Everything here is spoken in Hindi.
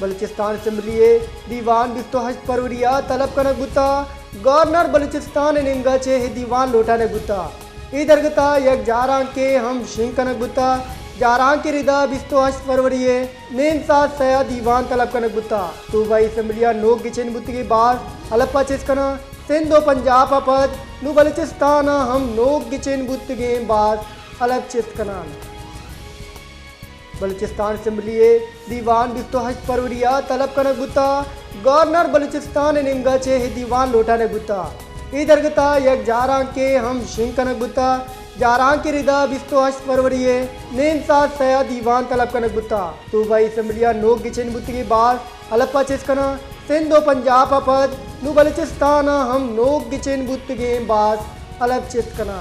बलूचिस्तान असम्बली दीवान बिस्तो हज परवरिया तलब कनक गुता गवर्नर बलूचिस्तान निंगा चे दीवान लोटाने गुता इधरगता यक जारां के हम शिंग कनक गुता जारां के रिदा बिस्तो हज परवरिये नेन साथ सया दीवान तलब कनक गुता सूबाई असम्बलिया नोक गिचेन बुत के बाद अलप्पा चिस्कना सिंधो पंजाब अपद नु बलूचिस्तान हम नोक गिचेन बुत के बाद अलग चिस्कना बलूचिस्तान असम्बली दीवान बिस्तो हज परवरिया तलब कनक गुता गवर्नर बलूचिस्तान निंगा चे दीवान लोटाने गुता इधरगता यक जारां के हम शिंग कनक गुता जारां के रिदा बिस्तो हज परवरिये नेन साथ सया दीवान तलब कनक गुता सूबाई असम्बलिया नोक गिचेन बुत के बाद अलप्पा चिस्कना सिंधो पंजाब अपद नु बलूचिस्तान हम नोक गिचेन बुत के बाद अलग चिस्कना